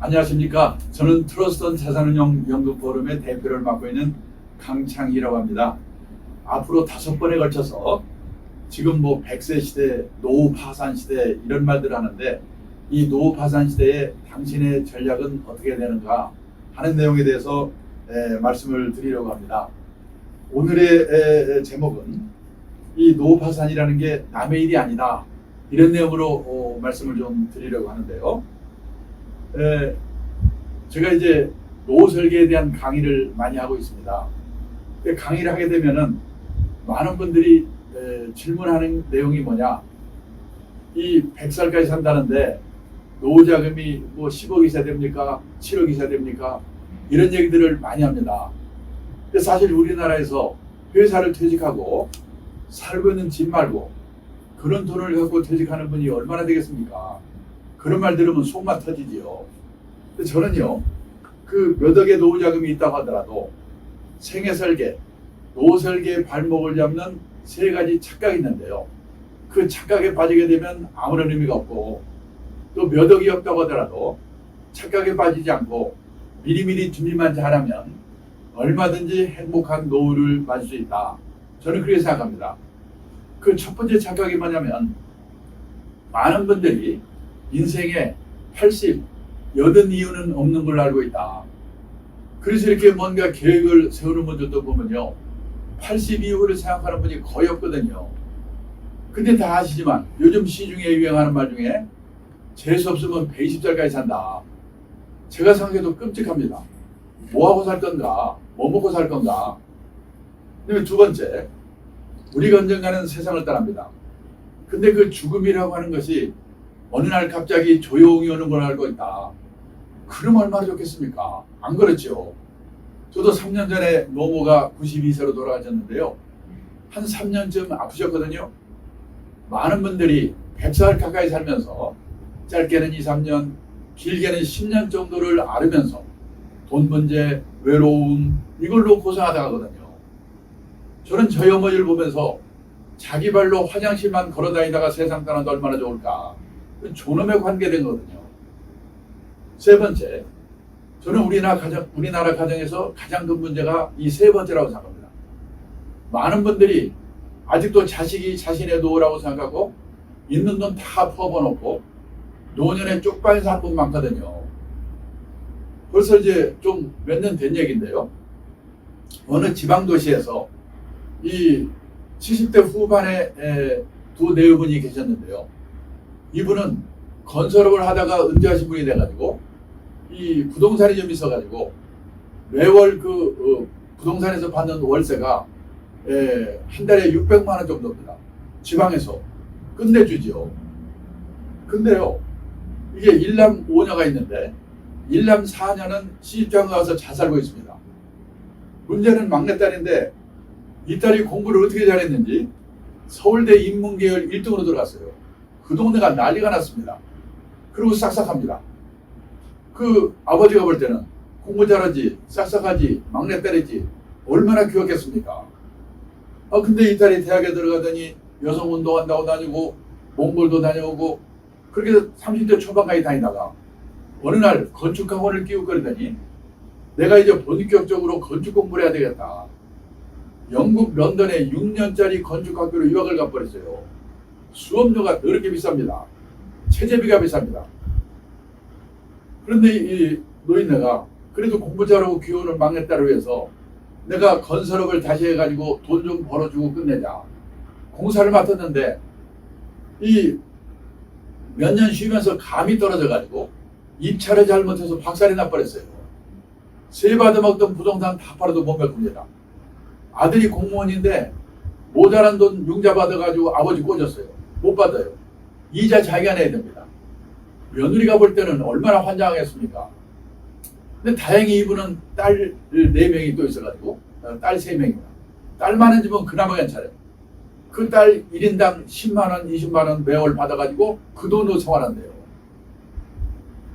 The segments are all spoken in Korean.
안녕하십니까. 저는 트러스트 자산운용 연구포럼의 대표를 맡고 있는 강창희라고 합니다. 앞으로 5번에 걸쳐서 지금 100세 시대, 노후 파산 시대 이런 말들 하는데, 이 노후 파산 시대에 당신의 전략은 어떻게 되는가 하는 내용에 대해서 말씀을 드리려고 합니다. 오늘의 제목은 이 노후 파산이라는 게 남의 일이 아니다, 이런 내용으로 말씀을 좀 드리려고 하는데요. 제가 이제 노후 설계에 대한 강의를 많이 하고 있습니다. 강의를 하게 되면은 많은 분들이 질문하는 내용이 뭐냐, 이 100살까지 산다는데 노후 자금이 10억 이사 됩니까? 7억 이사 됩니까? 이런 얘기들을 많이 합니다. 근데 사실 우리나라에서 회사를 퇴직하고 살고 있는 집 말고 그런 돈을 갖고 퇴직하는 분이 얼마나 되겠습니까? 그런 말 들으면 속만 터지지요. 근데 저는요, 그 몇 억의 노후 자금이 있다고 하더라도 생애 설계, 노후 설계의 발목을 잡는 3가지 착각이 있는데요. 그 착각에 빠지게 되면 아무런 의미가 없고, 또 몇 억이 없다고 하더라도 착각에 빠지지 않고 미리미리 준비만 잘하면 얼마든지 행복한 노후를 맞을 수 있다. 저는 그렇게 생각합니다. 그 첫 번째 착각이 뭐냐면, 많은 분들이 인생에 80, 80 이유는 없는 걸로 알고 있다. 그래서 이렇게 뭔가 계획을 세우는 분들도 보면요, 80 이후를 생각하는 분이 거의 없거든요. 근데 다 아시지만 요즘 시중에 유행하는 말 중에 재수 없으면 120살까지 산다. 제가 생각해도 끔찍합니다. 뭐하고 살 건가? 뭐 먹고 살 건가? 그다음에 두 번째, 우리가 언젠가는 세상을 떠납니다. 근데 그 죽음이라고 하는 것이 어느 날 갑자기 조용히 오는 걸 알고 있다. 그럼 얼마나 좋겠습니까? 안 그렇죠? 저도 3년 전에 노모가 92세로 돌아가셨는데요. 한 3년쯤 아프셨거든요. 많은 분들이 100살 가까이 살면서 짧게는 2, 3년, 길게는 10년 정도를 앓으면서 돈 문제, 외로움, 이걸로 고생하다 가거든요. 저는 저희 어머니를 보면서 자기 발로 화장실만 걸어다니다가 세상 떠나도 얼마나 좋을까. 존엄에 관계된 거거든요. 세 번째, 저는 우리나라 가정에서 가장 큰 문제가 이 세 번째라고 생각합니다. 많은 분들이 아직도 자식이 자신의 노후라고 생각하고 있는 돈 다 퍼부어놓고 노년에 쪽방에서 한 분 많거든요. 벌써 이제 좀 몇 년 된 얘기인데요. 어느 지방도시에서 이 70대 후반의 두 내외분이 계셨는데요. 이분은 건설업을 하다가 은퇴하신 분이 돼가지고 이 부동산이 좀 있어가지고 매월 부동산에서 받는 월세가 한 달에 600만 원 정도입니다. 지방에서 끝내주지요. 근데요, 이게 1남 5녀가 있는데 1남 4녀는 시집장에 가서 잘 살고 있습니다. 문제는 막내딸인데 이 딸이 공부를 어떻게 잘했는지 서울대 인문계열 1등으로 들어갔어요. 그 동네가 난리가 났습니다. 그리고 싹싹합니다. 그 아버지가 볼 때는 공부 잘하지, 싹싹하지, 막내딸이지 얼마나 귀엽겠습니까? 근데 이 딸이 대학에 들어가더니 여성운동한다고 다니고 몽골도 다녀오고 그렇게 30대 초반까지 다니다가 어느 날 건축학원을 끼우거리더니 내가 이제 본격적으로 건축 공부를 해야 되겠다. 영국 런던에 6년짜리 건축학교로 유학을 가버렸어요. 수업료가 더럽게 비쌉니다. 체재비가 비쌉니다. 그런데 이 노인네가 그래도 공부 잘하고 귀여운 막내딸을 위해서 내가 건설업을 다시 해가지고 돈 좀 벌어주고 끝내자. 공사를 맡았는데 이 몇 년 쉬면서 감이 떨어져가지고 입찰을 잘못해서 박살이 나버렸어요. 세 받아먹던 부동산 다 팔아도 못 메꿉니다. 아들이 공무원인데 모자란 돈 융자 받아가지고 아버지 꽂았어요. 못 받아요. 이자 자기가 내야 됩니다. 며느리가 볼 때는 얼마나 환장하겠습니까? 근데 다행히 이분은 딸 4명이 또 있어가지고 딸 3명입니다. 딸 많은 집은 그나마 괜찮아요. 그 딸 1인당 10만원, 20만원 매월 받아가지고 그 돈으로 생활한대요.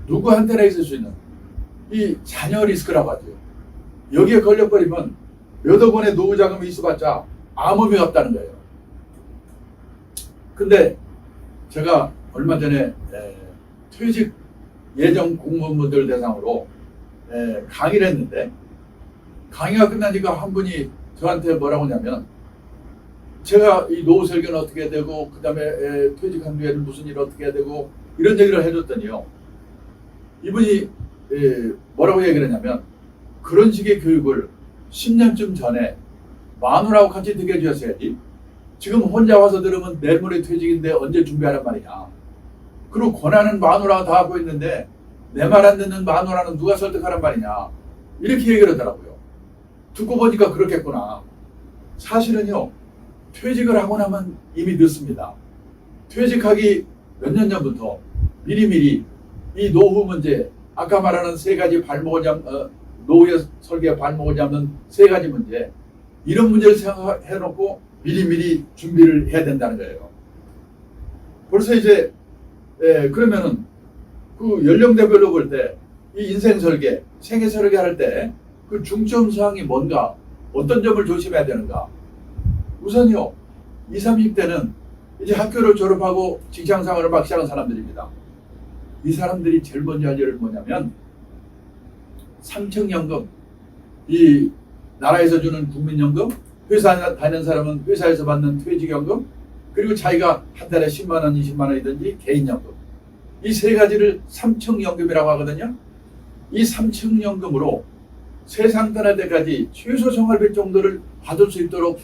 누구한테나 있을 수 있는 이 자녀 리스크라고 하죠. 여기에 걸려버리면 몇억 원의 노후 자금이 있어봤자 아무 의미가 없다는 거예요. 근데 제가 얼마 전에 퇴직 예정 공무원분들 대상으로 강의를 했는데, 강의가 끝나니까 한 분이 저한테 뭐라고 하냐면, 제가 이 노후 설계는 어떻게 해야 되고, 그 다음에 퇴직한 뒤에는 무슨 일 어떻게 해야 되고, 이런 얘기를 해줬더니요, 이분이 뭐라고 얘기를 했냐면, 그런 식의 교육을 10년쯤 전에 마누라하고 같이 듣게 해주셨어야지. 지금 혼자 와서 들으면 내일 모레 퇴직인데 언제 준비하란 말이냐. 그리고 권한은 마누라가 다 하고 있는데 내 말 안 듣는 마누라는 누가 설득하란 말이냐. 이렇게 얘기를 하더라고요. 듣고 보니까 그렇겠구나. 사실은요, 퇴직을 하고 나면 이미 늦습니다. 퇴직하기 몇 년 전부터 미리미리 이 노후 문제, 아까 말하는 세 가지 노후의 설계에 발목을 잡는 세 가지 문제, 이런 문제를 생각해놓고 미리미리 준비를 해야 된다는 거예요. 벌써 이제 그러면은 그 연령대별로 볼 때 이 인생 설계, 생애 설계 할 때 그 중점 사항이 뭔가, 어떤 점을 조심해야 되는가. 우선요, 20, 30대는 이제 학교를 졸업하고 직장 생활을 막 시작한 사람들입니다. 이 사람들이 제일 먼저 할 일은 뭐냐면, 삼청연금, 이 나라에서 주는 국민연금, 회사 다니는 사람은 회사에서 받는 퇴직연금, 그리고 자기가 한 달에 10만 원, 20만 원이든지 개인연금, 이 세 가지를 삼청연금이라고 하거든요. 이 삼청연금으로 세상 떠날 때까지 최소 생활비 정도를 받을 수 있도록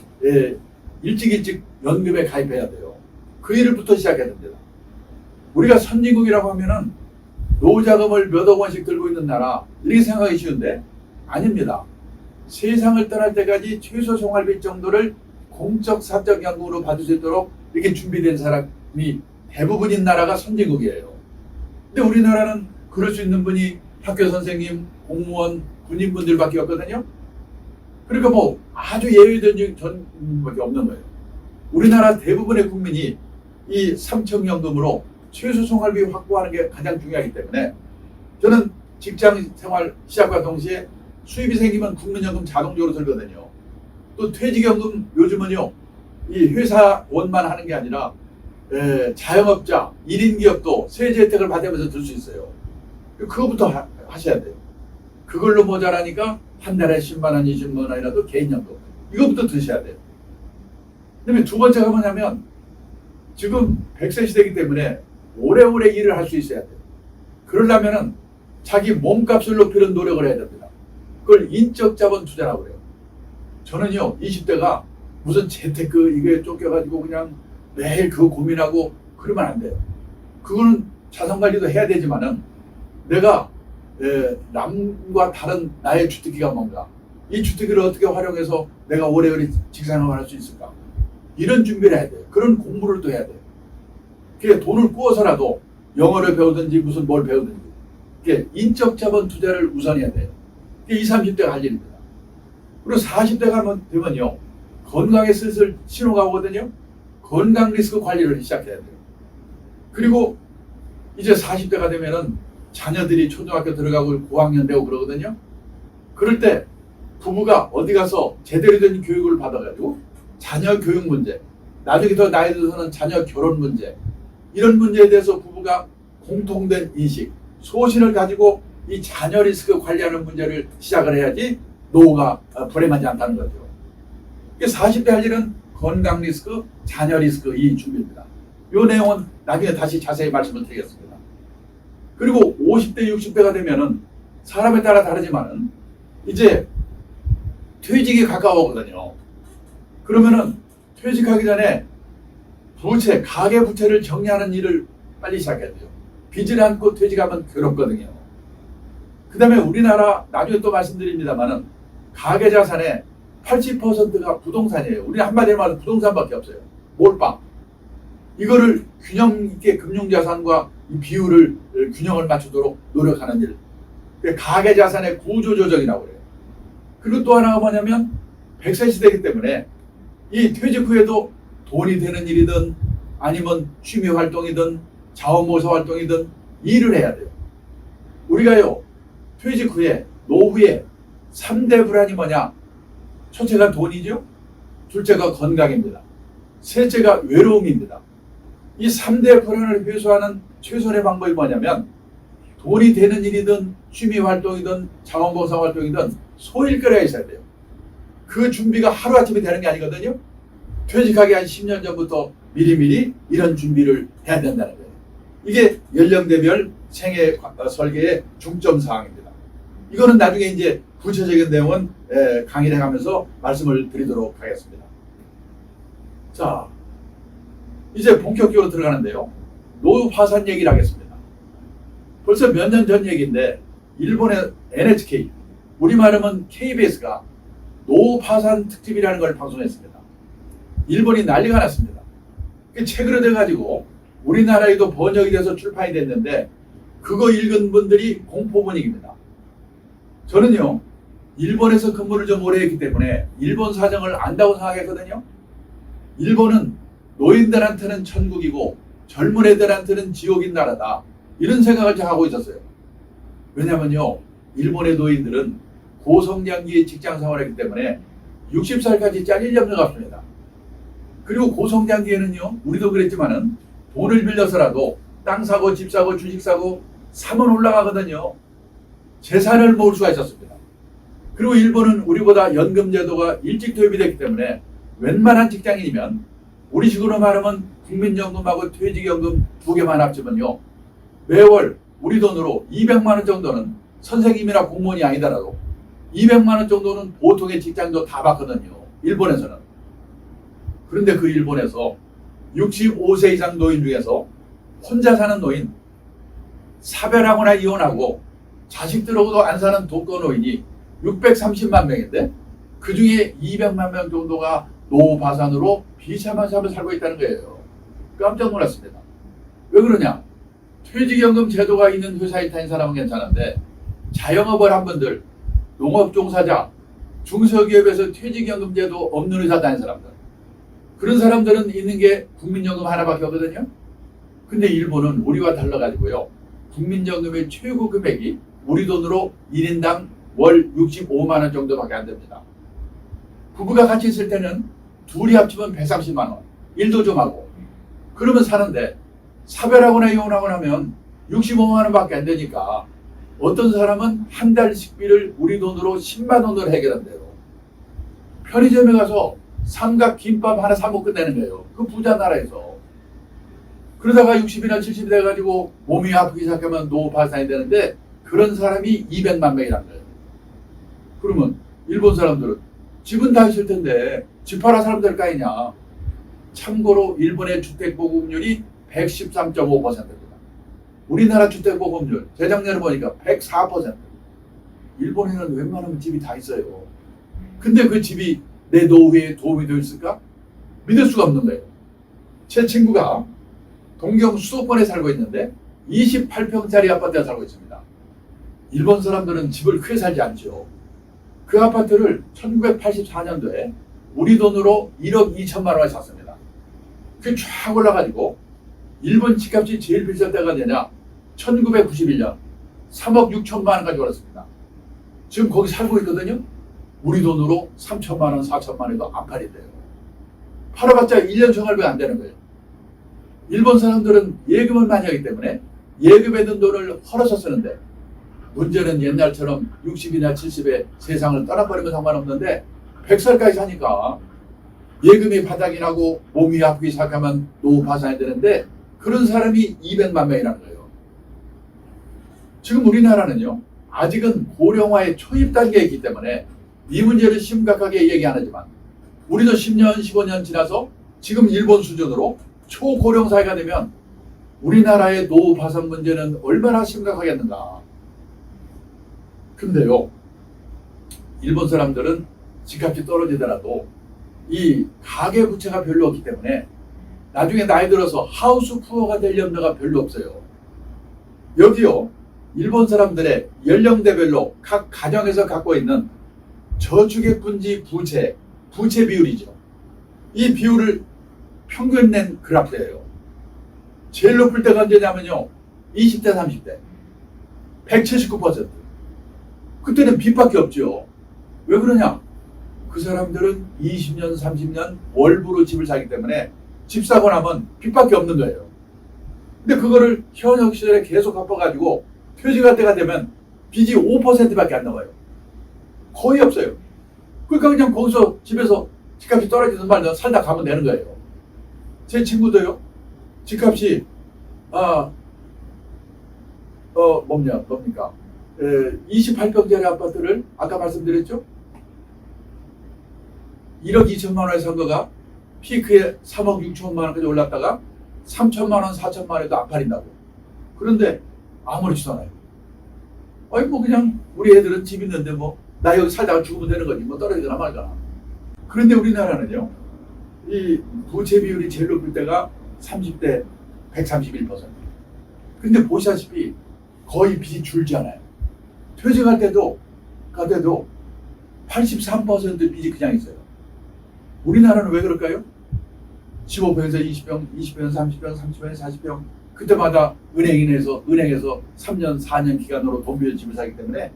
일찍 연금에 가입해야 돼요. 그 일부터 시작해야 됩니다. 우리가 선진국이라고 하면은 노후자금을 몇억 원씩 들고 있는 나라, 이렇게 생각하기 쉬운데 아닙니다. 세상을 떠날 때까지 최소 생활비 정도를 공적 사적 연금으로 받을 수 있도록 이렇게 준비된 사람이 대부분인 나라가 선진국이에요. 근데 우리나라는 그럴 수 있는 분이 학교 선생님, 공무원, 군인분들밖에 없거든요. 그러니까 뭐 아주 예외된 전밖에 없는 거예요. 우리나라 대부분의 국민이 이 삼청연금으로 최소 생활비 확보하는 게 가장 중요하기 때문에, 저는 직장 생활 시작과 동시에 수입이 생기면 국민연금 자동적으로 들거든요. 또 퇴직연금 요즘은요, 이 회사원만 하는 게 아니라 자영업자, 1인 기업도 세제 혜택을 받으면서 들 수 있어요. 그거부터 하셔야 돼요. 그걸로 모자라니까 한 달에 10만 원, 20만 원이라도 개인연금, 이거부터 드셔야 돼요. 그다음에 두 번째가 뭐냐면, 지금 100세 시대이기 때문에 오래오래 일을 할 수 있어야 돼요. 그러려면은 자기 몸값을 높이는 노력을 해야 됩니다. 그걸 인적 자본 투자라고 그래요. 저는요, 20대가 무슨 재테크 이게 쫓겨가지고 그냥 매일 그거 고민하고 그러면 안 돼요. 그거는 자산관리도 해야 되지만은, 내가 남과 다른 나의 주특기가 뭔가, 이 주특기를 어떻게 활용해서 내가 오래오래 직장생활을 할 수 있을까, 이런 준비를 해야 돼요. 그런 공부를 또 해야 돼요. 그게 돈을 꾸어서라도 영어를 배우든지 무슨 뭘 배우든지, 그게 인적 자본 투자를 우선해야 돼요. 그게 20, 30대가 할 일입니다. 그리고 40대가 되면요, 건강에 슬슬 신호가 오거든요. 건강 리스크 관리를 시작해야 돼요. 그리고 이제 40대가 되면은 자녀들이 초등학교 들어가고 고학년 되고 그러거든요. 그럴 때 부부가 어디 가서 제대로 된 교육을 받아가지고 자녀 교육 문제, 나중에 더 나이 들어서는 자녀 결혼 문제, 이런 문제에 대해서 부부가 공통된 인식, 소신을 가지고 이 자녀 리스크 관리하는 문제를 시작을 해야지 노후가 불행하지 않다는 거죠. 40대 할 일은 건강 리스크, 자녀 리스크 이 준비입니다. 이 내용은 나중에 다시 자세히 말씀을 드리겠습니다. 그리고 50대, 60대가 되면은 사람에 따라 다르지만은 이제 퇴직이 가까워오거든요. 그러면은 퇴직하기 전에 부채, 가계 부채를 정리하는 일을 빨리 시작해야 돼요. 빚을 안고 퇴직하면 괴롭거든요. 그 다음에 우리나라, 나중에 또 말씀드립니다만은 가계 자산의 80%가 부동산이에요. 우리 한마디로 말해서 부동산밖에 없어요. 몰빵. 이거를 균형 있게 금융자산과 이 비율을 균형을 맞추도록 노력하는 일. 가계 자산의 구조조정이라고 그래요. 그리고 또 하나가 뭐냐면 100세 시대이기 때문에 이 퇴직 후에도 돈이 되는 일이든 아니면 취미 활동이든 자원봉사 활동이든 일을 해야 돼요. 우리가요, 퇴직 후에, 노후에 3대 불안이 뭐냐? 첫째가 돈이죠. 둘째가 건강입니다. 셋째가 외로움입니다. 이 3대 불안을 해소하는 최선의 방법이 뭐냐면 돈이 되는 일이든 취미 활동이든 자원봉사 활동이든 소일거리가 있어야 돼요. 그 준비가 하루아침에 되는 게 아니거든요. 퇴직하기 한 10년 전부터 미리미리 이런 준비를 해야 된다는 거예요. 이게 연령대별 생애 설계의 중점 사항입니다. 이거는 나중에 이제 구체적인 내용은 강의를 해가면서 말씀을 드리도록 하겠습니다. 자, 이제 본격적으로 들어가는데요. 노후 파산 얘기를 하겠습니다. 벌써 몇 년 전 얘기인데 일본의 NHK, 우리 말하면 KBS가 노후 파산 특집이라는 걸 방송했습니다. 일본이 난리가 났습니다. 책으로 돼가지고 우리나라에도 번역이 돼서 출판이 됐는데 그거 읽은 분들이 공포 분위기입니다. 저는요, 일본에서 근무를 좀 오래 했기 때문에 일본 사정을 안다고 생각했거든요. 일본은 노인들한테는 천국이고 젊은 애들한테는 지옥인 나라다, 이런 생각을 하고 있었어요. 왜냐면요, 일본의 노인들은 고성장기의 직장 생활을 했기 때문에 60살까지 잘릴 염려가 없습니다. 그리고 고성장기에는요, 우리도 그랬지만은 돈을 빌려서라도 땅 사고 집 사고 주식 사고 사면 올라가거든요. 재산을 모을 수가 있었습니다. 그리고 일본은 우리보다 연금 제도가 일찍 도입이 됐기 때문에 웬만한 직장인이면 우리식으로 말하면 국민연금하고 퇴직연금 두 개만 합치면요, 매월 우리 돈으로 200만 원 정도는, 선생님이나 공무원이 아니더라도 200만 원 정도는 보통의 직장도 다 받거든요, 일본에서는. 그런데 그 일본에서 65세 이상 노인 중에서 혼자 사는 노인, 사별하거나 이혼하고 자식들하고도 안 사는 독거 노인이 630만 명인데 그 중에 200만 명 정도가 노후 파산으로 비참한 삶을 살고 있다는 거예요. 깜짝 놀랐습니다. 왜 그러냐? 퇴직연금 제도가 있는 회사에 다닌 사람은 괜찮은데 자영업을 한 분들, 농업 종사자, 중소기업에서 퇴직연금 제도 없는 회사 다닌 사람들, 그런 사람들은 있는 게 국민연금 하나밖에 없거든요. 근데 일본은 우리와 달라가지고요, 국민연금의 최고 금액이 우리 돈으로 1인당 월 65만 원 정도밖에 안 됩니다. 부부가 같이 있을 때는 둘이 합치면 130만 원, 일도 좀 하고 그러면 사는데, 사별하거나 이혼하거나 하면 65만 원밖에 안 되니까 어떤 사람은 한 달 식비를 우리 돈으로 10만 원으로 해결한대요. 편의점에 가서 삼각 김밥 하나 사 먹고 끝내는 거예요, 그 부자 나라에서. 그러다가 60이나 70이 돼가지고 몸이 아프기 시작하면 노후 파산이 되는데 그런 사람이 200만 명이란 거예요. 그러면 일본 사람들은 집은 다 있을 텐데 집 팔아 살면 거 아니냐. 참고로 일본의 주택보급률이 113.5%입니다. 우리나라 주택보급률 재작년에 보니까 104%. 일본에는 웬만하면 집이 다 있어요. 근데 그 집이 내 노후에 도움이 되었을까? 믿을 수가 없는 거예요. 제 친구가 동경 수도권에 살고 있는데 28평짜리 아파트에 살고 있습니다. 일본 사람들은 집을 크게 살지 않죠. 그 아파트를 1984년도에 우리 돈으로 1억 2천만 원에 샀습니다. 그게 쫙 올라가지고 일본 집값이 제일 비쌀 때가 되냐, 1991년 3억 6천만 원까지 올랐습니다. 지금 거기 살고 있거든요. 우리 돈으로 3천만 원, 4천만 원에도 안 팔린대요. 팔아봤자 1년 생활비 안 되는 거예요. 일본 사람들은 예금을 많이 하기 때문에 예금에 든 돈을 헐어서 쓰는데, 문제는 옛날처럼 60이나 70에 세상을 떠나버리면 상관없는데 100살까지 사니까 예금이 바닥이 나고 몸이 아프기 시작하면 노후 파산이 되는데 그런 사람이 200만 명이라는 거예요. 지금 우리나라는요, 아직은 고령화의 초입 단계에 있기 때문에 이 문제를 심각하게 얘기 안 하지만 우리도 10년, 15년 지나서 지금 일본 수준으로 초고령 사회가 되면 우리나라의 노후 파산 문제는 얼마나 심각하겠는가. 근데요, 일본 사람들은 집값이 떨어지더라도 이 가계 부채가 별로 없기 때문에 나중에 나이 들어서 하우스 푸어가 될 염려가 별로 없어요. 여기요, 일본 사람들의 연령대별로 각 가정에서 갖고 있는 저축액분지 부채 비율이죠. 이 비율을 평균 낸 그래프예요. 제일 높을 때가 언제냐면요, 20대 30대 179%. 그때는 빚밖에 없죠. 왜 그러냐? 그 사람들은 20년 30년 월부로 집을 사기 때문에 집 사고 나면 빚밖에 없는 거예요. 근데 그거를 현역 시절에 계속 갚아가지고 퇴직할 때가 되면 빚이 5%밖에 안 나와요. 거의 없어요. 그러니까 그냥 거기서 집에서 집값이 떨어지든 말든 살다 가면 되는 거예요. 제 친구도요. 집값이 뭡니까? 28평짜리 아파트를 아까 말씀드렸죠? 1억 2천만 원에 산 거가 피크에 3억 6천만 원까지 올랐다가 3천만 원, 4천만 원에도 안 팔린다고. 그런데 아무렇지도 않아요. 아니 뭐 그냥 우리 애들은 집 있는데 뭐 나 여기 살다가 죽으면 되는 거지 뭐 떨어지거나 말거나. 그런데 우리나라는요. 이 부채 비율이 제일 높을 때가 30대 131%. 근데 보시다시피 거의 빚이 줄지 않아요. 퇴직할 때도 83% 빚이 그냥 있어요. 우리나라는 왜 그럴까요? 15평에서 20평, 20평, 30평, 30평에서 40평 그때마다 은행에서 3년, 4년 기간으로 돈 빌려 집을 사기 때문에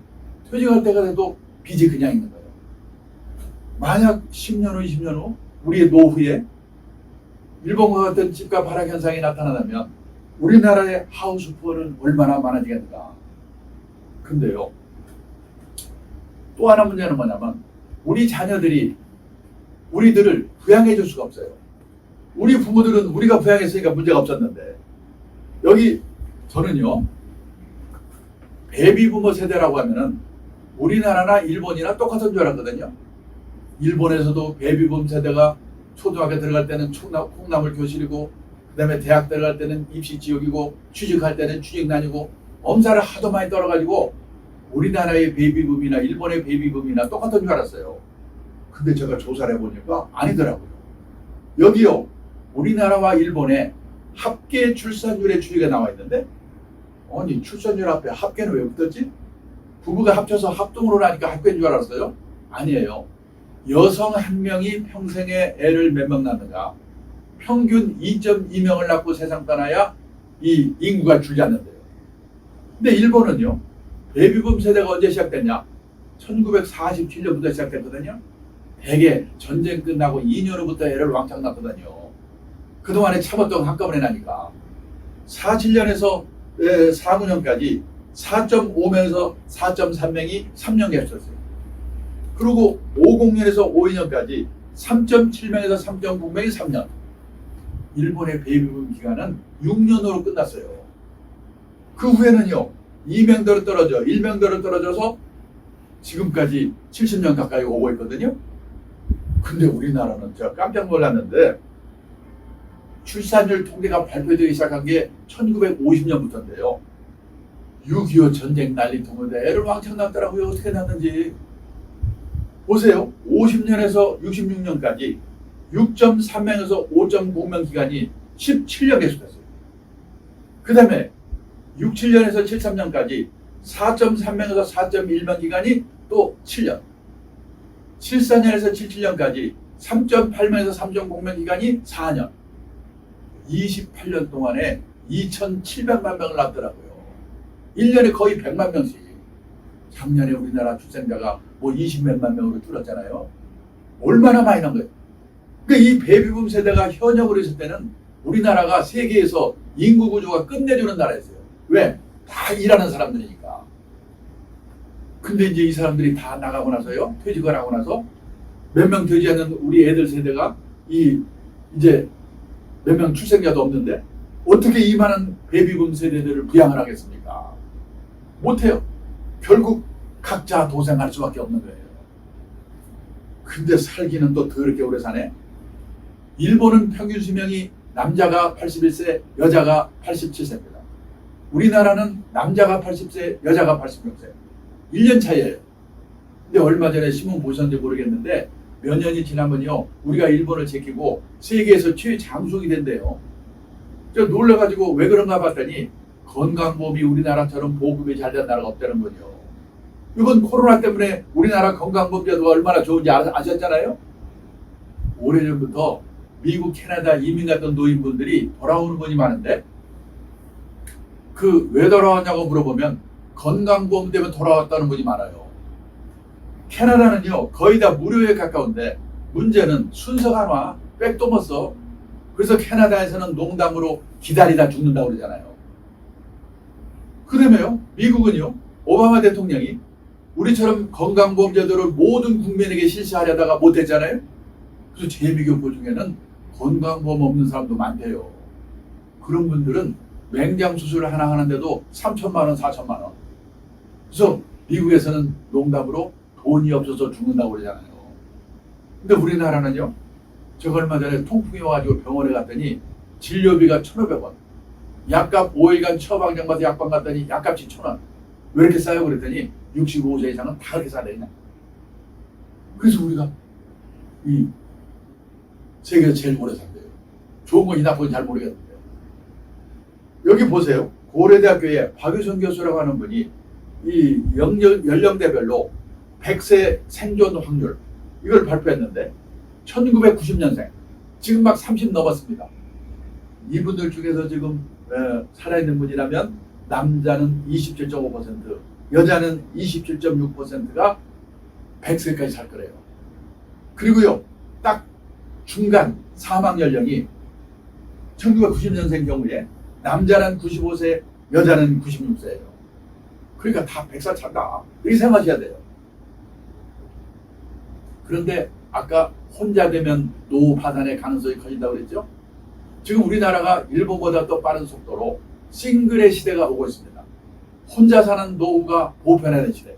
퇴직할 때가 돼도 빚이 그냥 있는 거예요. 만약 10년 후, 20년 후 우리의 노후에 일본과 같은 집값 하락 현상이 나타나면 우리나라의 하우스 푸어는 얼마나 많아지겠는가. 근데요. 또 하나 문제는 뭐냐면 우리 자녀들이 우리들을 부양해 줄 수가 없어요. 우리 부모들은 우리가 부양했으니까 문제가 없었는데 여기 저는요. 베이비부모 세대라고 하면은 우리나라나 일본이나 똑같은 줄 알았거든요. 일본에서도 베이비붐 세대가 초등학교 들어갈 때는 콩나물 교실이고 그 다음에 대학 들어갈 때는 입시 지옥이고 취직할 때는 취직난이고 엄살을 하도 많이 떨어가지고 우리나라의 베이비붐이나 일본의 베이비붐이나 똑같은 줄 알았어요. 근데 제가 조사를 해보니까 아니더라고요. 여기요. 우리나라와 일본의 합계 출산율의 추이가 나와 있는데 아니 출산율 앞에 합계는 왜 붙었지? 부부가 합쳐서 합동으로 나니까 합계인 줄 알았어요? 아니에요. 여성 한 명이 평생에 애를 몇 명 낳는가? 평균 2.2명을 낳고 세상 떠나야 이 인구가 줄지 않는데요. 근데 일본은요. 베이비붐 세대가 언제 시작됐냐? 1947년부터 시작됐거든요. 대개 전쟁 끝나고 2년 후부터 애를 왕창 낳거든요. 그동안에 참았던 한꺼번에 나니까 47년에서 49년까지 4.5명에서 4.3명이 3년 계셨어요. 그리고 50년에서 52년까지 3.7명에서 3.9명이 3년. 일본의 베이비붐 기간은 6년으로 끝났어요. 그 후에는요. 2명대로 떨어져 1명대로 떨어져서 지금까지 70년 가까이 오고 있거든요. 근데 우리나라는 제가 깜짝 놀랐는데 출산율 통계가 발표되기 시작한 게 1950년부터인데요. 6.25 전쟁 난리통인데 애를 왕창 낳더라고요. 어떻게 낳는지. 보세요. 50년에서 66년까지 6.3명에서 5.9명 기간이 17년 계속됐어요. 그 다음에 67년에서 73년까지 4.3명에서 4.1명 기간이 또 7년. 74년에서 77년까지 3.8명에서 3.0명 기간이 4년. 28년 동안에 2,700만 명을 낳더라고요. 1년에 거의 100만 명씩. 작년에 우리나라 출생자가 뭐 20몇만 명으로 줄었잖아요. 얼마나 많이 난 거예요. 그러니까 이 베이비붐 세대가 현역으로 있을 때는 우리나라가 세계에서 인구 구조가 끝내주는 나라였어요. 왜? 다 일하는 사람들이니까. 근데 이제 이 사람들이 다 나가고 나서요. 퇴직을 하고 나서 몇 명 되지 않는 우리 애들 세대가 이제 몇 명 출생자도 없는데 어떻게 이 많은 베이비붐 세대들을 부양을 하겠습니까? 못해요. 결국 각자 도생할 수밖에 없는 거예요. 근데 살기는 또 더럽게 오래 사네. 일본은 평균 수명이 남자가 81세, 여자가 87세입니다. 우리나라는 남자가 80세, 여자가 86세. 1년 차이예요. 근데 얼마 전에 신문 보셨는지 모르겠는데 몇 년이 지나면요. 우리가 일본을 제끼고 세계에서 최장수이 된대요. 저 놀라가지고 왜 그런가 봤더니 건강보험이 우리나라처럼 보급이 잘 된 나라가 없다는 거죠. 이번 코로나 때문에 우리나라 건강보험제도가 얼마나 좋은지 아셨잖아요. 오래전부터 미국, 캐나다 이민 갔던 노인분들이 돌아오는 분이 많은데 그 왜 돌아왔냐고 물어보면 건강보험 때문에 돌아왔다는 분이 많아요. 캐나다는요 거의 다 무료에 가까운데 문제는 순서가 안 와. 백도 못 써. 그래서 캐나다에서는 농담으로 기다리다 죽는다고 그러잖아요. 그다음에요, 미국은요, 오바마 대통령이 우리처럼 건강보험제도를 모든 국민에게 실시하려다가 못했잖아요. 그래서 재미교포 중에는 건강보험 없는 사람도 많대요. 그런 분들은 맹장 수술을 하나 하는데도 3천만 원, 4천만 원. 그래서 미국에서는 농담으로 돈이 없어서 죽는다고 그러잖아요. 근데 우리나라는요, 제가 얼마 전에 통풍이 와가지고 병원에 갔더니 진료비가 1,500원. 약값 5일간 처방전 가서 약방 갔더니 약값이 1,000원. 왜 이렇게 싸요? 그랬더니 65세 이상은 다 그렇게 싸네 그냥. 그래서 우리가 이 세계에서 제일 오래 산대요. 좋은 건지 나쁜 건지 잘 모르겠는데. 여기 보세요. 고려대학교에 박유선 교수라고 하는 분이 이 연령대별로 100세 생존 확률 이걸 발표했는데 1990년생 지금 막 30 넘었습니다. 이분들 중에서 지금 살아있는 분이라면 남자는 27.5%, 여자는 27.6%가 100세까지 살 거래요. 그리고요, 딱 중간 사망 연령이 1990년생 경우에 남자는 95세, 여자는 96세예요. 그러니까 다 100살 찬다. 이렇게 생각하셔야 돼요. 그런데 아까 혼자 되면 노후 파산의 가능성이 커진다고 그랬죠? 지금 우리나라가 일본보다 더 빠른 속도로 싱글의 시대가 오고 있습니다. 혼자 사는 노후가 보편화된 시대.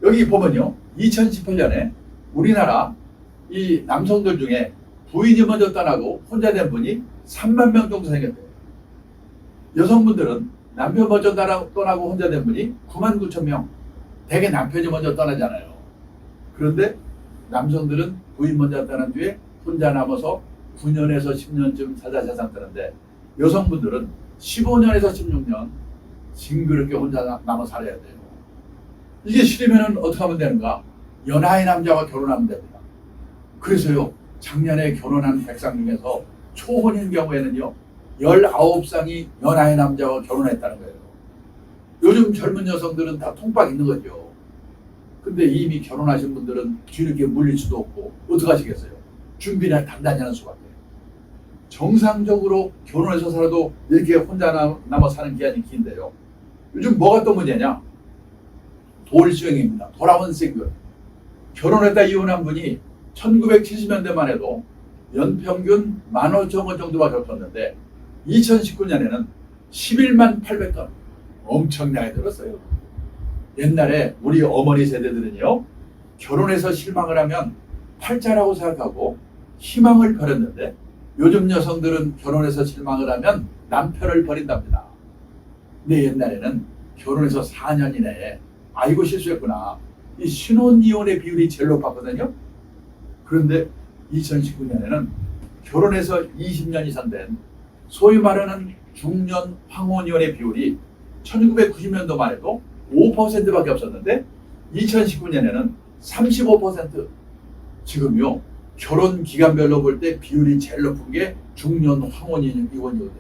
여기 보면요, 2018년에 우리나라 이 남성들 중에 부인이 먼저 떠나고 혼자 된 분이 3만 명 정도 생겼대요. 여성분들은 남편 먼저 떠나고 혼자 된 분이 9만 9천 명. 대개 남편이 먼저 떠나잖아요. 그런데 남성들은 부인 먼저 떠난 뒤에 혼자 남아서 9년에서 10년쯤 사자 세상 뜨는데 여성분들은 15년에서 16년 징그럽게 혼자 남아 살아야 돼요. 이게 싫으면 어떻게 하면 되는가? 연하의 남자와 결혼하면 됩니다. 그래서요, 작년에 결혼한 백상 중에서 초혼인 경우에는요, 19쌍이 연하의 남자와 결혼했다는 거예요. 요즘 젊은 여성들은 다 통박 있는 거죠. 근데 이미 결혼하신 분들은 뒤늦게 물릴 수도 없고 어떡하시겠어요? 준비를 단단히 하는 수밖에. 정상적으로 결혼해서 살아도 이렇게 혼자 남아 사는 기간이 긴데요. 요즘 뭐가 또 문제냐? 돌수행입니다. 돌아온 싱글. 결혼했다 이혼한 분이 1970년대만 해도 연평균 15,000원 정도밖에 없었는데 2019년에는 11만 800건. 엄청나게 들었어요. 옛날에 우리 어머니 세대들은요, 결혼해서 실망을 하면 팔자라고 생각하고 희망을 버렸는데 요즘 여성들은 결혼해서 실망을 하면 남편을 버린답니다. 근데 옛날에는 결혼해서 4년 이내에 아이고 실수했구나, 이 신혼이혼의 비율이 제일 높았거든요. 그런데 2019년에는 결혼해서 20년 이상 된 소위 말하는 중년 황혼이혼의 비율이 1990년도만 해도 5%밖에 없었는데 2019년에는 35%. 지금요, 결혼 기간별로 볼 때 비율이 제일 높은 게 중년 황혼이혼이거든요.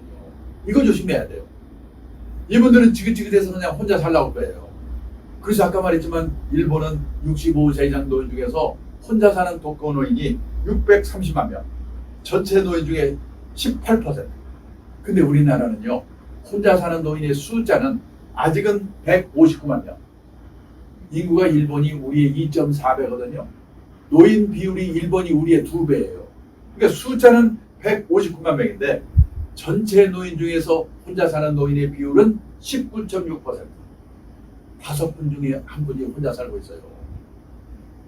이거 조심해야 돼요. 이분들은 지긋지긋해서 그냥 혼자 살라고 거예요. 그래서 아까 말했지만 일본은 65세 이상 노인 중에서 혼자 사는 독거 노인이 630만 명. 전체 노인 중에 18%. 근데 우리나라는요, 혼자 사는 노인의 숫자는 아직은 159만 명. 인구가 일본이 우리의 2.4배거든요. 노인 비율이 일본이 우리의 2배예요. 그러니까 숫자는 159만 명인데 전체 노인 중에서 혼자 사는 노인의 비율은 19.6%. 5분 중에 1분이 혼자 살고 있어요.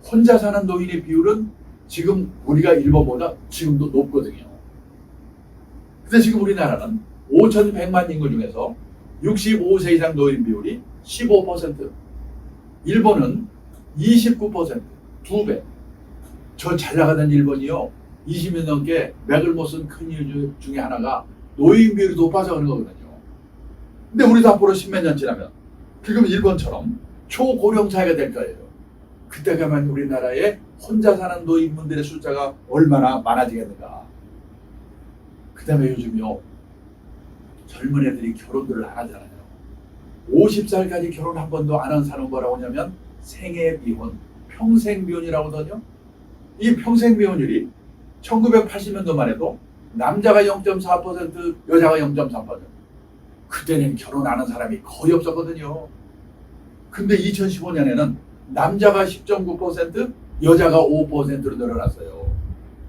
혼자 사는 노인의 비율은 지금 우리가 일본보다 지금도 높거든요. 근데 지금 우리나라는 5,100만 인구 중에서 65세 이상 노인 비율이 15%, 일본은 29%, 2배. 저 잘 나가던 일본이요, 20년 넘게 맥을 못 쓴 큰 이유 중에 하나가 노인 비율이 높아서 그런 거거든요. 근데 우리도 앞으로 10몇 년 지나면 지금 일본처럼 초고령 사회가 될 거예요. 그때 가면 우리나라에 혼자 사는 노인분들의 숫자가 얼마나 많아지겠는가. 그 다음에 요즘요, 젊은 애들이 결혼들을 안 하잖아요. 50살까지 결혼 한 번도 안 한 사람은 뭐라고 하냐면 생애 비혼, 평생 비혼이라고 하거든요. 이 평생 비혼율이 1980년도만 해도 남자가 0.4%, 여자가 0.3%. 그때는 결혼 안 한 사람이 거의 없었거든요. 근데 2015년에는 남자가 10.9%, 여자가 5%로 늘어났어요.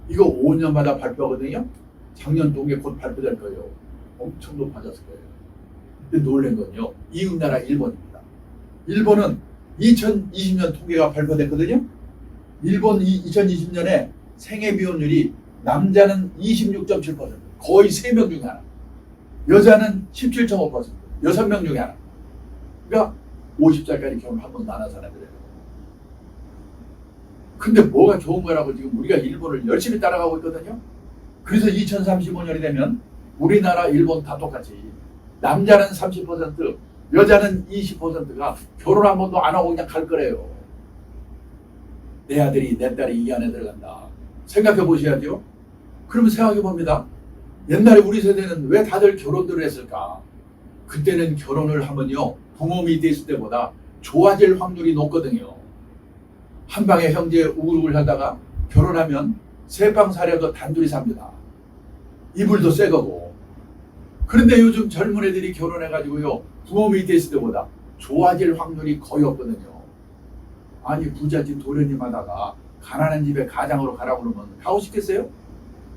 이거 5년마다 발표하거든요. 작년 동에 곧 발표될 거예요. 엄청 높아졌을 거예요. 근데 놀란 건요, 이웃나라 일본입니다. 일본은 2020년 통계가 발표됐거든요. 일본 2020년에 생애 비혼율이 남자는 26.7%, 거의 3명 중에 하나. 여자는 17.5%, 6명 중에 하나. 그러니까 50살까지 결혼 한 번도 안 한 사람이래요. 근데 뭐가 좋은 거라고 지금 우리가 일본을 열심히 따라가고 있거든요. 그래서 2035년이 되면 우리나라, 일본 다 똑같이 남자는 30%, 여자는 20%가 결혼 한 번도 안 하고 그냥 갈 거래요. 내 아들이, 내 딸이 이 안에 들어간다. 생각해 보셔야죠. 그러면 생각해 봅니다. 옛날에 우리 세대는 왜 다들 결혼들을 했을까? 그때는 결혼을 하면요, 부모 밑에 있을 때보다 좋아질 확률이 높거든요. 한 방에 형제 우글우글 하다가 결혼하면 세 방 사려도 단둘이 삽니다. 이불도 새 거고. 그런데 요즘 젊은 애들이 결혼해가지고요, 부모 밑에 있을 때보다 좋아질 확률이 거의 없거든요. 아니, 부잣집 도련님 하다가 가난한 집에 가장으로 가라고 그러면 가고 싶겠어요?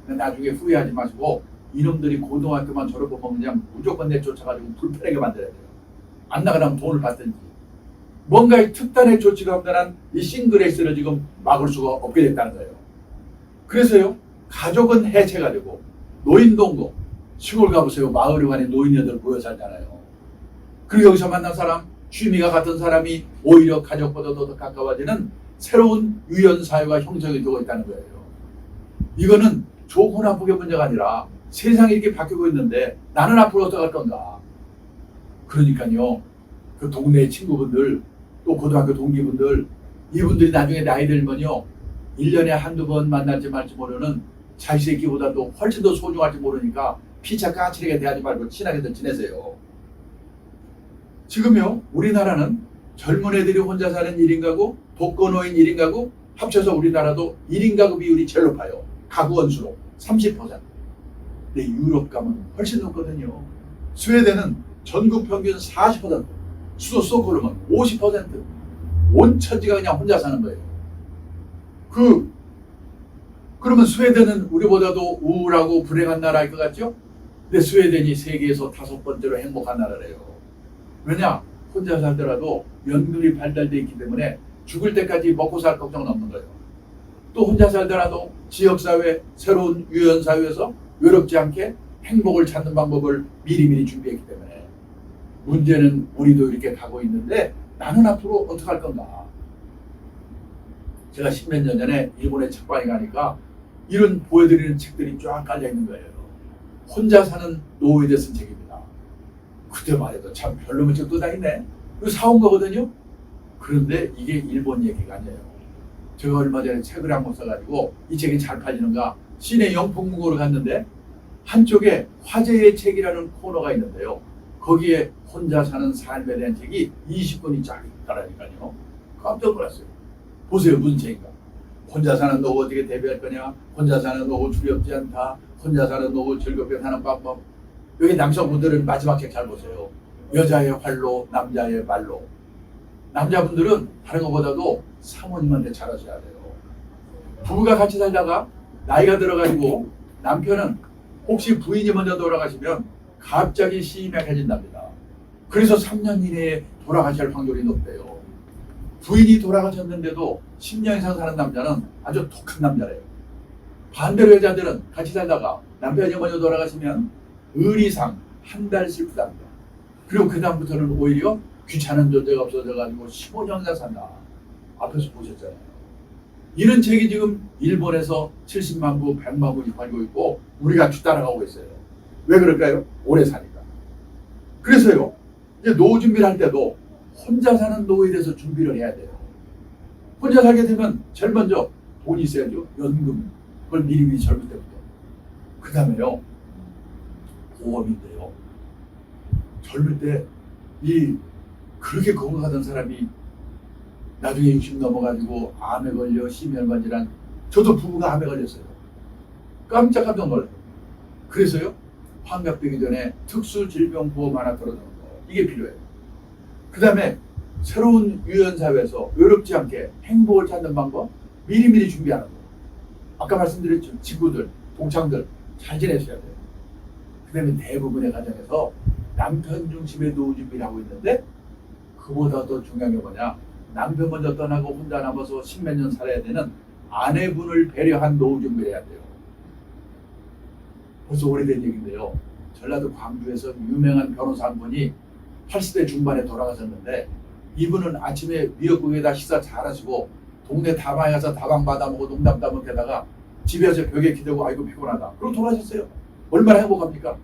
나중에 후회하지 마시고 이놈들이 고등학교만 졸업하면 그냥 무조건 내쫓아가지고 불편하게 만들어야 돼요. 안 나가면 돈을 받든지. 뭔가 이 특단의 조치가 없는 이 싱글레이스를 지금 막을 수가 없게 됐다는 거예요. 그래서요, 가족은 해체가 되고 노인동거, 시골 가보세요. 마을에 가는 노인네들 모여 살잖아요. 그리고 여기서 만난 사람, 취미가 같은 사람이 오히려 가족보다 더 가까워지는 새로운 유연 사회가 형성이 되고 있다는 거예요. 이거는 좋고 나쁘게 문제가 아니라 세상이 이렇게 바뀌고 있는데 나는 앞으로 어떡할 건가? 그러니까요, 그 동네 친구분들, 또 고등학교 동기분들, 이분들이 나중에 나이 들면요, 1년에 한두 번 만날지 말지 모르는 자기 새끼보다도 훨씬 더 소중할지 모르니까 피차 까칠하게 대하지 말고 친하게 더 지내세요. 지금요, 우리나라는 젊은 애들이 혼자 사는 1인 가구, 독거노인 1인 가구 합쳐서 우리나라도 1인 가구 비율이 제일 높아요. 가구 원수로 30%. 근데 유럽 가면 훨씬 높거든요. 스웨덴은 전국 평균 40%, 수도 스톡홀름은 50%. 온 천지가 그냥 혼자 사는 거예요. 그러면 스웨덴은 우리보다도 우울하고 불행한 나라일 것 같죠? 근데 스웨덴이 세계에서 5번째로 행복한 나라래요. 왜냐? 혼자 살더라도 연금이 발달되어 있기 때문에 죽을 때까지 먹고 살 걱정은 없는 거예요. 또 혼자 살더라도 지역사회, 새로운 유연사회에서 외롭지 않게 행복을 찾는 방법을 미리미리 준비했기 때문에. 문제는 우리도 이렇게 가고 있는데 나는 앞으로 어떻게 할 건가? 제가 10몇 년 전에 일본에 책방에 가니까 이런 보여드리는 책들이 쫙 깔려 있는 거예요. 혼자 사는 노후에 대해 쓴 책입니다. 그때만 해도 참 별로면 책도 다 있네. 이거 사온 거거든요. 그런데 이게 일본 얘기가 아니에요. 제가 얼마 전에 책을 한 권 써가지고 이 책이 잘 팔리는가 시내 영풍문고로 갔는데 한쪽에 화제의 책이라는 코너가 있는데요. 거기에 혼자 사는 삶에 대한 책이 20권이 쫙 있더라니까요. 깜짝 놀랐어요. 보세요, 무슨 책인가. 혼자 사는 노후 어떻게 대비할 거냐, 혼자 사는 노후 두렵지 않다, 혼자 사는 노후 즐겁게 사는 방법. 여기 남성분들은 마지막 책 잘 보세요. 여자의 활로, 남자의 말로. 남자분들은 다른 것보다도 사모님한테 잘하셔야 돼요. 부부가 같이 살다가 나이가 들어가지고 남편은 혹시 부인이 먼저 돌아가시면 갑자기 심약해진답니다. 그래서 3년 이내에 돌아가실 확률이 높대요. 부인이 돌아가셨는데도 10년 이상 사는 남자는 아주 독한 남자래요. 반대로 여자들은 같이 살다가 남편이 먼저 돌아가시면 의리상 한 달 슬프답니다. 그리고 그 다음부터는 오히려 귀찮은 존재가 없어져가지고 15년 이상 산다. 앞에서 보셨잖아요. 이런 책이 지금 일본에서 70만 부, 100만 부씩 팔고 있고 우리가 뒤따라가고 있어요. 왜 그럴까요? 오래 사니까. 그래서요, 이제 노후 준비를 할 때도 혼자 사는 노후에 대해서 준비를 해야 돼요. 혼자 살게 되면 제일 먼저 돈이 있어야죠. 연금. 그걸 미리미리 젊을 때부터. 그 다음에요, 보험인데요. 젊을 때 그렇게 건강하던 사람이 나중에 60 넘어가지고 암에 걸려 심혈관 질환. 저도 부부가 암에 걸렸어요. 깜짝 놀라요. 그래서요, 환갑되기 전에 특수질병보험 하나 들어주는 거, 이게 필요해요. 그 다음에 새로운 유연사회에서 외롭지 않게 행복을 찾는 방법, 미리미리 준비하는 거. 아까 말씀드렸죠. 친구들, 동창들 잘 지내셔야 돼요. 그 다음에 대부분의 가정에서 남편 중심의 노후 준비를 하고 있는데, 그보다 더 중요한 게 뭐냐, 남편 먼저 떠나고 혼자 남아서 십몇 년 살아야 되는 아내분을 배려한 노후 준비를 해야 돼요. 벌써 오래된 얘기인데요. 전라도 광주에서 유명한 변호사 한 분이 80대 중반에 돌아가셨는데, 이분은 아침에 미역국에다 식사 잘하시고 동네 다방에 가서 다방 받아먹고 농담 따먹게다가 집에 와서 벽에 기대고 아이고 피곤하다, 그러고 돌아가셨어요. 얼마나 행복합니까?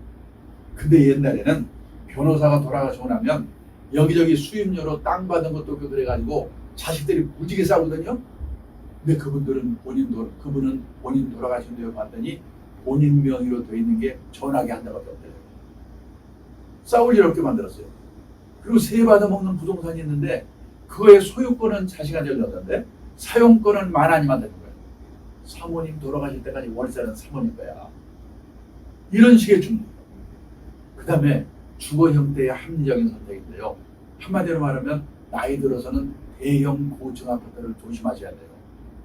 근데 옛날에는 변호사가 돌아가시고 나면 여기저기 수임료로 땅 받은 것도 없고 그래가지고 자식들이 무지개 싸우거든요. 근데 그분은 본인 돌아가신 뒤에 봤더니 본인 명의로 돼 있는 게 전화기 한 대밖에 없대요. 싸울 일 없게 만들었어요. 그리고 세 받아먹는 부동산이 있는데 그거의 소유권은 자식한테 열렸는데 사용권은 만안이만 되는 거예요. 사모님 돌아가실 때까지 월세는 사모님 거야. 이런 식의 준비. 그 다음에 주거 형태의 합리적인 선택인데요. 한마디로 말하면 나이 들어서는 대형 고층 아파트를 조심하셔야 돼요.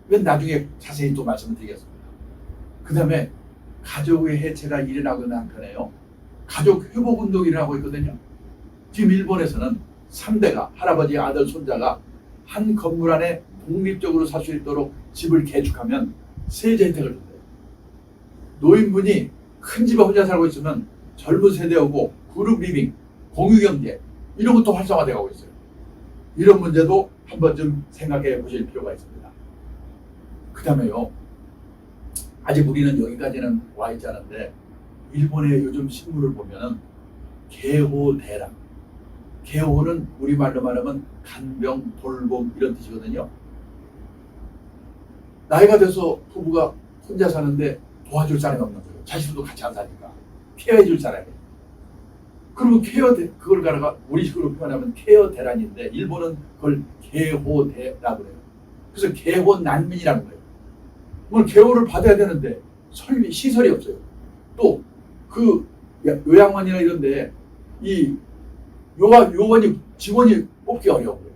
이건 나중에 자세히 또 말씀을 드리겠습니다. 그 다음에 가족의 해체가 일어나고 있는 한편에요, 가족 회복 운동이 일어나고 있거든요. 지금 일본에서는 3대가, 할아버지, 아들, 손자가 한 건물 안에 독립적으로 살 수 있도록 집을 개축하면 세제 혜택을 준대요. 노인분이 큰 집에 혼자 살고 있으면 젊은 세대하고 그룹 리빙, 공유경제 이런 것도 활성화되어 있어요. 이런 문제도 한 번쯤 생각해 보실 필요가 있습니다. 그 다음에요, 아직 우리는 여기까지는 와 있지 않은데 일본의 요즘 신문을 보면은 개호대란, 개호는 우리말로 말하면 간병, 돌봄 이런 뜻이거든요. 나이가 돼서 부부가 혼자 사는데 도와줄 사람이 없는 거예요. 자식도 같이 안 사니까 케어해 줄 사람이. 그러면 그걸 갖다가 우리식으로 표현하면 케어 대란인데 일본은 그걸 개호대라고 그래요. 그래서 개호 난민이라는 거예요. 뭘 개호를 받아야 되는데 시설이 없어요. 또 그 요양원이나 이런데 이 요원이 직원이 뽑기 어려워요.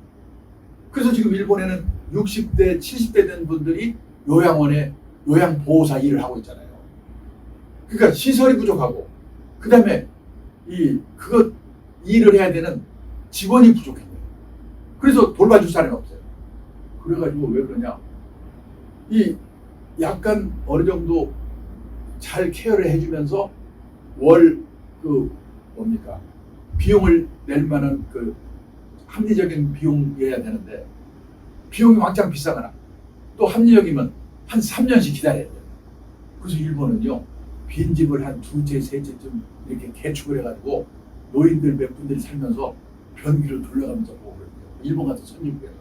그래서 지금 일본에는 60대, 70대 된 분들이 요양원에 요양보호사 일을 하고 있잖아요. 그러니까 시설이 부족하고, 그 다음에 그거 일을 해야 되는 직원이 부족해요. 그래서 돌봐줄 사람이 없어요. 그래가지고 왜 그러냐, 약간 어느 정도 잘 케어를 해주면서 비용을 낼 만한 합리적인 비용이어야 되는데 비용이 왕창 비싸거나 또 합리적이면 한 3년씩 기다려야 돼요. 그래서 일본은요, 빈집을 한 두채, 세채쯤 이렇게 개축을 해가지고 노인들 몇 분들이 살면서 변기를 돌려가면서 보고 그래요. 일본 같은 선진국에서.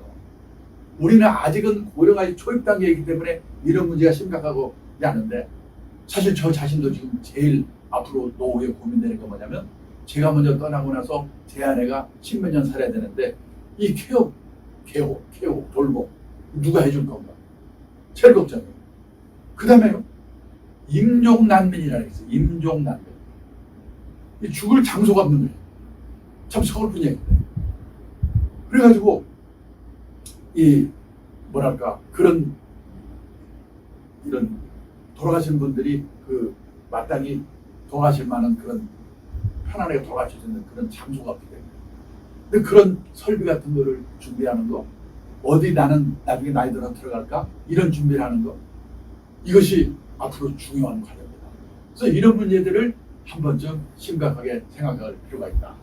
우리는 아직은 고령화의 초입 단계이기 때문에 이런 문제가 심각하고 않은데, 사실 저 자신도 지금 제일 앞으로 노후에 고민되는 게 뭐냐면, 제가 먼저 떠나고 나서 제 아내가 10몇 년 살아야 되는데 이 케어, 돌봄 누가 해줄 건가? 제일 걱정이에요. 그 다음에요, 임종난민이라는 게 있어요. 임종난민. 죽을 장소가 없는 거예요. 참 서글픈 얘기인데. 그래가지고 이런 돌아가신 분들이 마땅히 돌아가실 만한 그런 편안하게 돌아가실 수 있는 그런 장소가 없기 때문에. 근데 그런 설비 같은 거를 준비하는 거, 어디 나는 나중에 나이 들어 들어갈까? 이런 준비를 하는 거, 이것이 앞으로 중요한 과제입니다. 그래서 이런 문제들을 한 번쯤 심각하게 생각할 필요가 있다.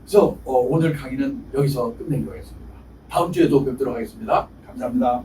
그래서 오늘 강의는 여기서 끝내기로 하겠습니다. 다음 주에도 뵙도록 하겠습니다. 감사합니다.